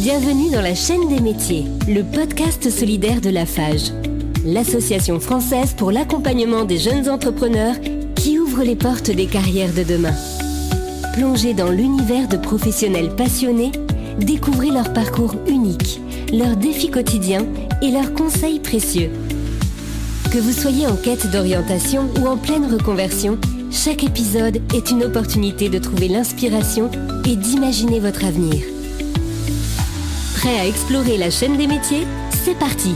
Bienvenue dans la chaîne des métiers, le podcast solidaire de Lafage, l'association française pour l'accompagnement des jeunes entrepreneurs qui ouvre les portes des carrières de demain. Plongez dans l'univers de professionnels passionnés, découvrez leur parcours unique, leurs défis quotidiens et leurs conseils précieux. Que vous soyez en quête d'orientation ou en pleine reconversion, chaque épisode est une opportunité de trouver l'inspiration et d'imaginer votre avenir. Prêt à explorer la chaîne des métiers ? C'est parti !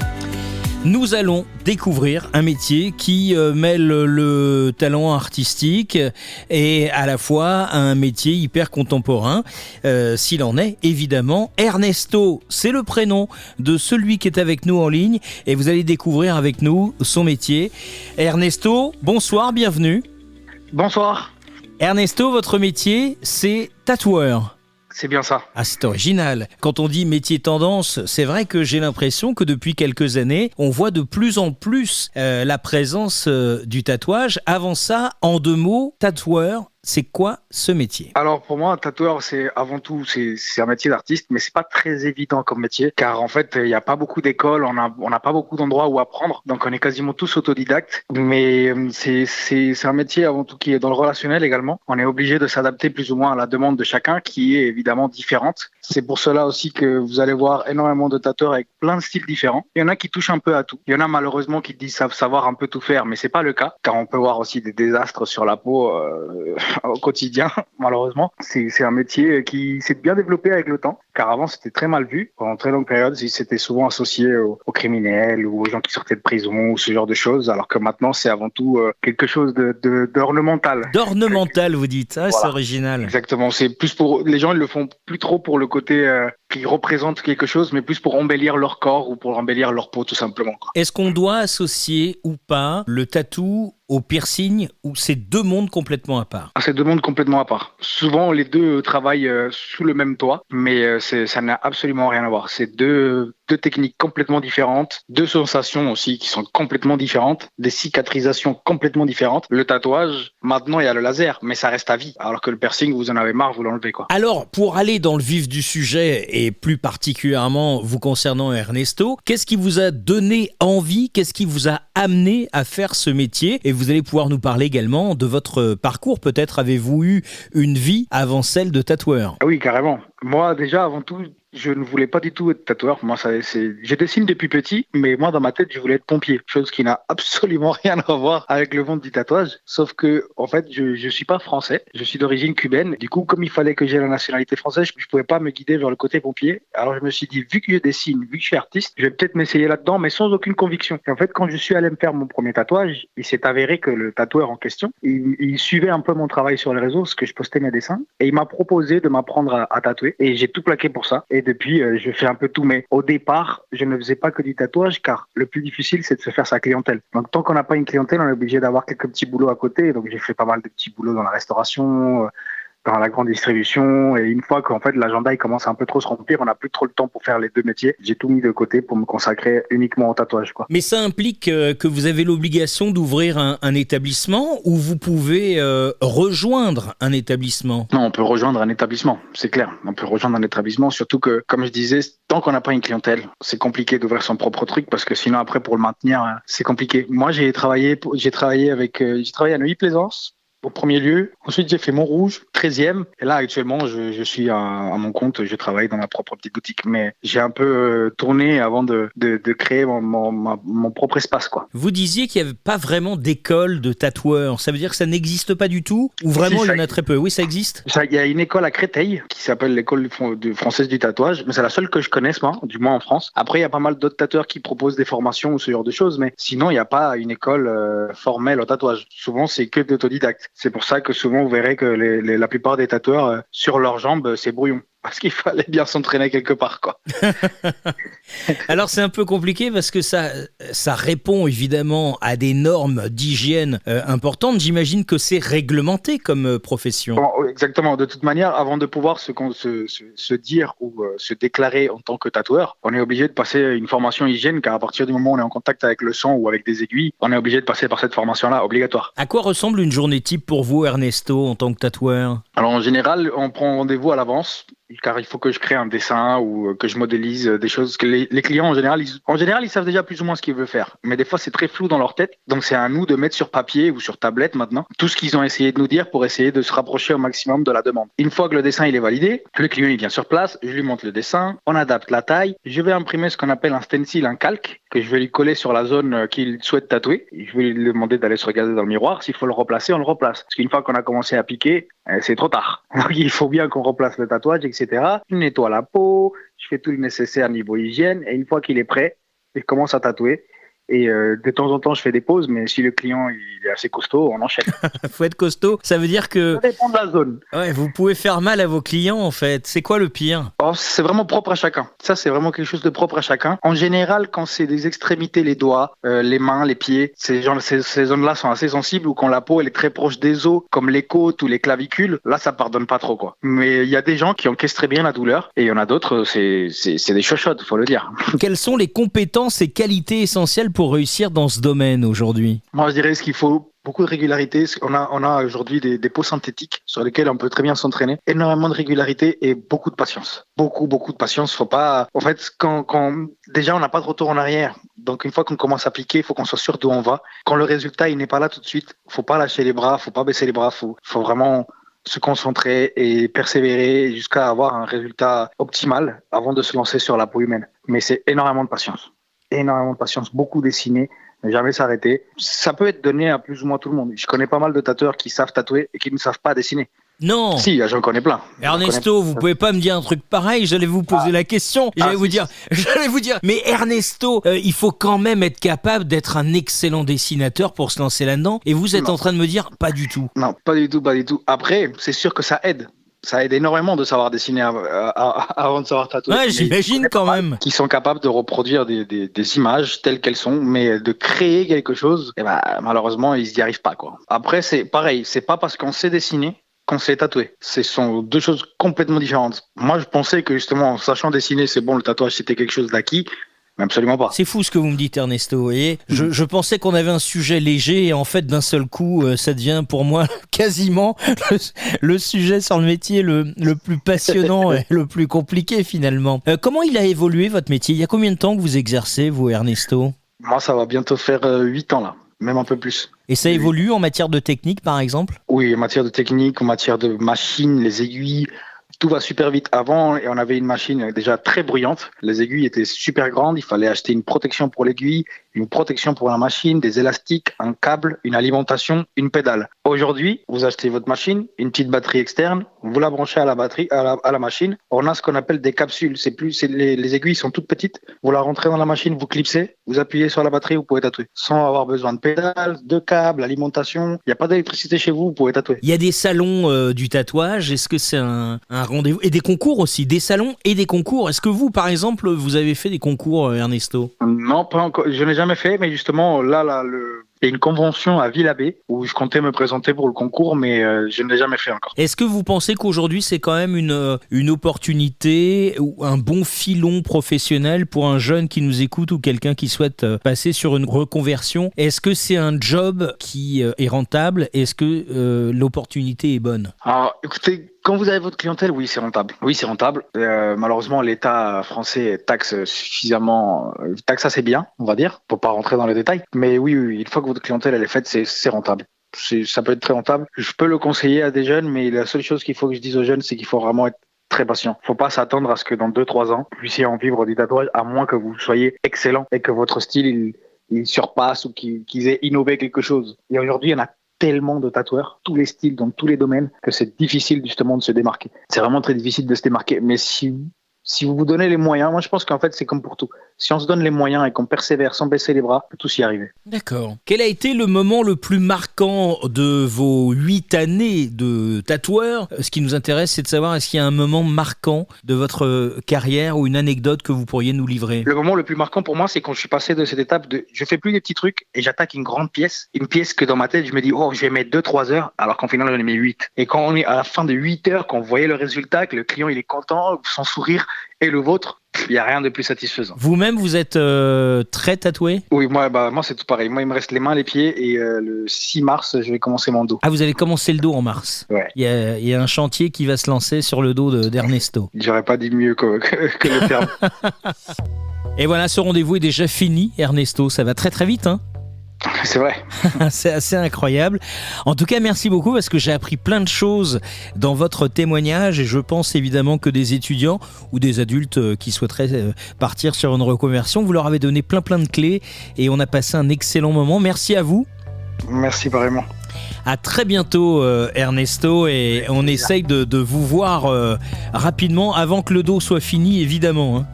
Nous allons découvrir un métier qui mêle le talent artistique et à la fois un métier hyper contemporain, s'il en est évidemment. Ernesto, c'est le prénom de celui qui est avec nous en ligne et vous allez découvrir avec nous son métier. Ernesto, bonsoir, bienvenue. Bonsoir. Ernesto, votre métier, c'est tatoueur. C'est bien ça. Ah, c'est original. Quand on dit métier tendance, c'est vrai que j'ai l'impression que depuis quelques années, on voit de plus en plus la présence du tatouage. Avant ça, en deux mots, tatoueur, c'est quoi ce métier ? Alors pour moi, un tatoueur, c'est avant tout, c'est un métier d'artiste, mais c'est pas très évident comme métier, car en fait, il n'y a pas beaucoup d'écoles, on n'a pas beaucoup d'endroits où apprendre, donc on est quasiment tous autodidactes. Mais c'est un métier avant tout qui est dans le relationnel également. On est obligé de s'adapter plus ou moins à la demande de chacun, qui est évidemment différente. C'est pour cela aussi que vous allez voir énormément de tatoueurs avec plein de styles différents. Il y en a qui touchent un peu à tout. Il y en a malheureusement qui disent savoir un peu tout faire, mais c'est pas le cas, car on peut voir aussi des désastres sur la peau au quotidien, malheureusement. C'est un métier qui s'est bien développé avec le temps, car avant c'était très mal vu. Pendant très longue période, c'était souvent associé aux criminels ou aux gens qui sortaient de prison ou ce genre de choses, alors que maintenant c'est avant tout quelque chose d'ornemental. D'ornemental, vous dites, ah, voilà. C'est original. Exactement, c'est plus pour les gens, ils le font plus trop pour le côté qui représente quelque chose, mais plus pour embellir leur corps ou pour embellir leur peau tout simplement. Est-ce qu'on doit associer ou pas le tatou au piercing ou c'est deux mondes complètement à part ? C'est deux mondes complètement à part. Souvent, les deux travaillent sous le même toit, mais ça n'a absolument rien à voir. C'est deux techniques complètement différentes, deux sensations aussi qui sont complètement différentes, des cicatrisations complètement différentes. Le tatouage, maintenant, il y a le laser, mais ça reste à vie. Alors que le piercing, vous en avez marre, vous l'enlevez, quoi. Alors, pour aller dans le vif du sujet, et plus particulièrement vous concernant Ernesto, qu'est-ce qui vous a donné envie, qu'est-ce qui vous a amené à faire ce métier ? Et vous allez pouvoir nous parler également de votre parcours. Peut-être avez-vous eu une vie avant celle de tatoueur ? Oui, carrément. Moi, déjà, avant tout, je ne voulais pas du tout être tatoueur. Moi, je dessine depuis petit, mais moi, dans ma tête, je voulais être pompier. Chose qui n'a absolument rien à voir avec le monde du tatouage. Sauf que, en fait, je suis pas français. Je suis d'origine cubaine. Du coup, comme il fallait que j'aie la nationalité française, je pouvais pas me guider vers le côté pompier. Alors, je me suis dit, vu que je dessine, vu que je suis artiste, je vais peut-être m'essayer là-dedans, mais sans aucune conviction. Et en fait, quand je suis allé me faire mon premier tatouage, il s'est avéré que le tatoueur en question, il suivait un peu mon travail sur les réseaux, parce que je postais mes dessins, et il m'a proposé de m'apprendre à tatouer. Et j'ai tout plaqué pour ça. Et depuis, je fais un peu tout. Mais au départ, je ne faisais pas que du tatouage, car le plus difficile, c'est de se faire sa clientèle. Donc, tant qu'on n'a pas une clientèle, on est obligé d'avoir quelques petits boulots à côté. Donc, j'ai fait pas mal de petits boulots dans la restauration, dans la grande distribution. Et une fois qu'en fait, l'agenda, il commence à un peu trop se remplir, on n'a plus trop le temps pour faire les deux métiers. J'ai tout mis de côté pour me consacrer uniquement au tatouage, quoi. Mais ça implique que vous avez l'obligation d'ouvrir un établissement ou vous pouvez rejoindre un établissement ? Non, on peut rejoindre un établissement, c'est clair. On peut rejoindre un établissement, surtout que, comme je disais, tant qu'on n'a pas une clientèle, c'est compliqué d'ouvrir son propre truc parce que sinon, après, pour le maintenir, c'est compliqué. Moi, j'ai travaillé à Neuilly-Plaisance au premier lieu. Ensuite, j'ai fait Montrouge, 13e. Et là, actuellement, je suis à mon compte. Je travaille dans ma propre petite boutique. Mais j'ai un peu tourné avant de créer mon propre espace, quoi. Vous disiez qu'il n'y avait pas vraiment d'école de tatoueurs. Ça veut dire que ça n'existe pas du tout ? Ou vraiment, il y en a très peu ? Oui, ça existe ? Il y a une école à Créteil qui s'appelle l'école française du tatouage. Mais c'est la seule que je connaisse, moi, du moins en France. Après, il y a pas mal d'autres tatoueurs qui proposent des formations ou ce genre de choses. Mais sinon, il n'y a pas une école formelle au tatouage. Souvent, c'est que d'autodidactes. C'est pour ça que souvent, vous verrez que la plupart des tatoueurs, sur leurs jambes, c'est brouillon. Parce qu'il fallait bien s'entraîner quelque part, quoi. Alors, c'est un peu compliqué parce que ça répond évidemment à des normes d'hygiène importantes. J'imagine que c'est réglementé comme profession. Bon, exactement. De toute manière, avant de pouvoir se dire ou se déclarer en tant que tatoueur, on est obligé de passer une formation hygiène, car à partir du moment où on est en contact avec le sang ou avec des aiguilles, on est obligé de passer par cette formation-là, obligatoire. À quoi ressemble une journée type pour vous, Ernesto, en tant que tatoueur ? Alors, en général, on prend rendez-vous à l'avance. car il faut que je crée un dessin ou que je modélise des choses que les clients en général, ils savent déjà plus ou moins ce qu'ils veulent faire. Mais des fois, c'est très flou dans leur tête. Donc, c'est à nous de mettre sur papier ou sur tablette maintenant tout ce qu'ils ont essayé de nous dire pour essayer de se rapprocher au maximum de la demande. Une fois que le dessin il est validé, le client il vient sur place, je lui montre le dessin, on adapte la taille, je vais imprimer ce qu'on appelle un stencil, un calque, que je vais lui coller sur la zone qu'il souhaite tatouer. Je vais lui demander d'aller se regarder dans le miroir. S'il faut le replacer, on le replace. Parce qu'une fois qu'on a commencé à piquer, c'est trop tard. Donc, il faut bien qu'on replace le tatouage, etc. Je nettoie la peau, je fais tout le nécessaire niveau hygiène, et une fois qu'il est prêt, il commence à tatouer. Et de temps en temps, je fais des pauses, mais si le client il est assez costaud, on enchaîne. Faut être costaud. Ça veut dire que... Ça dépend de la zone. Ouais, vous pouvez faire mal à vos clients, en fait. C'est quoi le pire? Oh, c'est vraiment propre à chacun. Ça, c'est vraiment quelque chose de propre à chacun. En général, quand c'est des extrémités, les doigts, les mains, les pieds, ces zones-là sont assez sensibles, ou quand la peau elle est très proche des os, comme les côtes ou les clavicules, là, ça pardonne pas trop, quoi. Mais il y a des gens qui encaissent très bien la douleur, et il y en a d'autres, c'est des chochottes, faut le dire. Quelles sont les compétences et qualités essentielles pour réussir dans ce domaine aujourd'hui? Moi, je dirais ce qu'il faut. Beaucoup de régularité. On a aujourd'hui des peaux synthétiques sur lesquelles on peut très bien s'entraîner. Énormément de régularité et beaucoup de patience. Beaucoup de patience. Faut pas, en fait, déjà, on n'a pas de retour en arrière. Donc, une fois qu'on commence à piquer, il faut qu'on soit sûr d'où on va. Quand le résultat, il n'est pas là tout de suite, faut pas lâcher les bras, faut pas baisser les bras, faut vraiment se concentrer et persévérer jusqu'à avoir un résultat optimal avant de se lancer sur la peau humaine. Mais c'est énormément de patience. Énormément de patience, beaucoup dessiner, ne jamais s'arrêter. Ça peut être donné à plus ou moins tout le monde. Je connais pas mal de tatoueurs qui savent tatouer et qui ne savent pas dessiner. Non. Si, j'en connais plein. Ernesto, vous pouvez pas me dire un truc pareil. J'allais vous poser la question. J'allais vous dire, mais Ernesto, il faut quand même être capable d'être un excellent dessinateur pour se lancer là-dedans. Et vous êtes en train de me dire, pas du tout. Non, pas du tout. Après, c'est sûr que ça aide. Ça aide énormément de savoir dessiner avant de savoir tatouer. Ouais, j'imagine quand même. Qui sont capables de reproduire des images telles qu'elles sont, mais de créer quelque chose, malheureusement, ils n'y arrivent pas, quoi. Après, c'est pareil. C'est pas parce qu'on sait dessiner qu'on sait tatouer. Ce sont deux choses complètement différentes. Moi, je pensais que justement, en sachant dessiner, c'est bon, le tatouage, c'était quelque chose d'acquis. Mais absolument pas. C'est fou ce que vous me dites, Ernesto. Vous voyez, je pensais qu'on avait un sujet léger et en fait, d'un seul coup, ça devient pour moi quasiment le sujet sur le métier le plus passionnant et le plus compliqué finalement. Comment il a évolué votre métier? Il y a combien de temps que vous exercez, vous, Ernesto? Moi, ça va bientôt faire 8 ans là, même un peu plus. Et ça évolue en matière de technique, par exemple? Oui, en matière de technique, en matière de machines, les aiguilles. Tout va super vite. Avant, on avait une machine déjà très bruyante. Les aiguilles étaient super grandes. Il fallait acheter une protection pour l'aiguille, une protection pour la machine, des élastiques, un câble, une alimentation, une pédale. Aujourd'hui, vous achetez votre machine, une petite batterie externe, vous la branchez à la batterie, à la machine. On a ce qu'on appelle des capsules. Les aiguilles sont toutes petites. Vous la rentrez dans la machine, vous clipsez, vous appuyez sur la batterie, vous pouvez tatouer. Sans avoir besoin de pédale, de câble, alimentation. Il n'y a pas d'électricité chez vous pouvez tatouer. Il y a des salons du tatouage. Est-ce que c'est un rendez-vous? Et des concours aussi, des salons et des concours. Est-ce que vous, par exemple, vous avez fait des concours, Ernesto? Non, pas encore. Je n'ai jamais fait, mais justement, il y a une convention à Villabé où je comptais me présenter pour le concours, mais je ne l'ai jamais fait encore. Est-ce que vous pensez qu'aujourd'hui, c'est quand même une opportunité ou un bon filon professionnel pour un jeune qui nous écoute ou quelqu'un qui souhaite passer sur une reconversion? Est-ce que c'est un job qui est rentable? Est-ce que l'opportunité est bonne? Alors, écoutez, quand vous avez votre clientèle, oui, c'est rentable. Oui, c'est rentable. Malheureusement, l'État français taxe assez bien, on va dire, pour pas rentrer dans les détails. Mais oui, une fois que votre clientèle elle est faite, c'est rentable. Ça peut être très rentable. Je peux le conseiller à des jeunes, mais la seule chose qu'il faut que je dise aux jeunes, c'est qu'il faut vraiment être très patient. Faut pas s'attendre à ce que dans 2-3 ans, vous puissiez en vivre du tatouage, à moins que vous soyez excellent et que votre style il surpasse ou qu'ils aient innové quelque chose. Et aujourd'hui, il y en a tellement de tatoueurs, tous les styles, dans tous les domaines, que c'est difficile justement de se démarquer. C'est vraiment très difficile de se démarquer. Mais si vous vous donnez les moyens, moi je pense qu'en fait c'est comme pour tout. Si on se donne les moyens et qu'on persévère sans baisser les bras, on peut tous y arriver. D'accord. Quel a été le moment le plus marquant de vos 8 années de tatoueur? Ce qui nous intéresse, c'est de savoir est-ce qu'il y a un moment marquant de votre carrière ou une anecdote que vous pourriez nous livrer? Le moment le plus marquant pour moi, c'est quand je suis passé de cette étape de je fais plus des petits trucs et j'attaque une grande pièce. Une pièce que dans ma tête, je me dis je vais mettre 2-3 heures, alors qu'en final, j'en ai mis 8. Et quand on est à la fin de 8 heures, quand on voyait le résultat, que le client il est content, son sourire et le vôtre, il n'y a rien de plus satisfaisant. Vous-même, vous êtes très tatoué ? Oui, moi c'est tout pareil. Moi, il me reste les mains, les pieds et le 6 mars, je vais commencer mon dos. Ah, vous allez commencer le dos en mars ? Ouais. Il y a un chantier qui va se lancer sur le dos d'Ernesto. J'aurais pas dit mieux que le terme. Et voilà, ce rendez-vous est déjà fini, Ernesto. Ça va très très vite, hein ? C'est vrai. C'est assez incroyable. En tout cas, merci beaucoup parce que j'ai appris plein de choses dans votre témoignage et je pense évidemment que des étudiants ou des adultes qui souhaiteraient partir sur une reconversion, vous leur avez donné plein de clés et on a passé un excellent moment. Merci à vous. Merci vraiment. À très bientôt Ernesto et on essaye de vous voir rapidement avant que le dos soit fini évidemment, hein.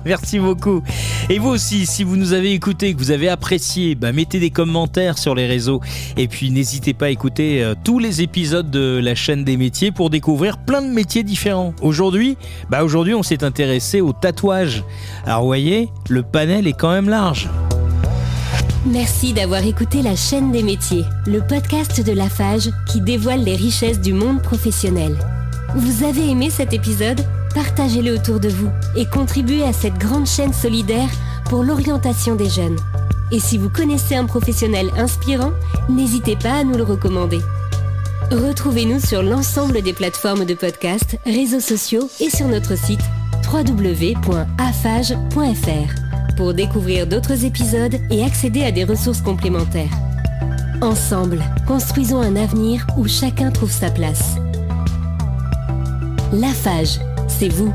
Merci beaucoup. Et vous aussi, si vous nous avez écoutés, que vous avez apprécié, mettez des commentaires sur les réseaux. Et puis n'hésitez pas à écouter tous les épisodes de la chaîne des métiers pour découvrir plein de métiers différents. Aujourd'hui, on s'est intéressé au tatouage. Alors vous voyez, le panel est quand même large. Merci d'avoir écouté la chaîne des métiers, le podcast de Lafage qui dévoile les richesses du monde professionnel. Vous avez aimé cet épisode ? Partagez-le autour de vous et contribuez à cette grande chaîne solidaire pour l'orientation des jeunes. Et si vous connaissez un professionnel inspirant, n'hésitez pas à nous le recommander. Retrouvez-nous sur l'ensemble des plateformes de podcast, réseaux sociaux et sur notre site www.afage.fr pour découvrir d'autres épisodes et accéder à des ressources complémentaires. Ensemble, construisons un avenir où chacun trouve sa place. Lafage, c'est vous.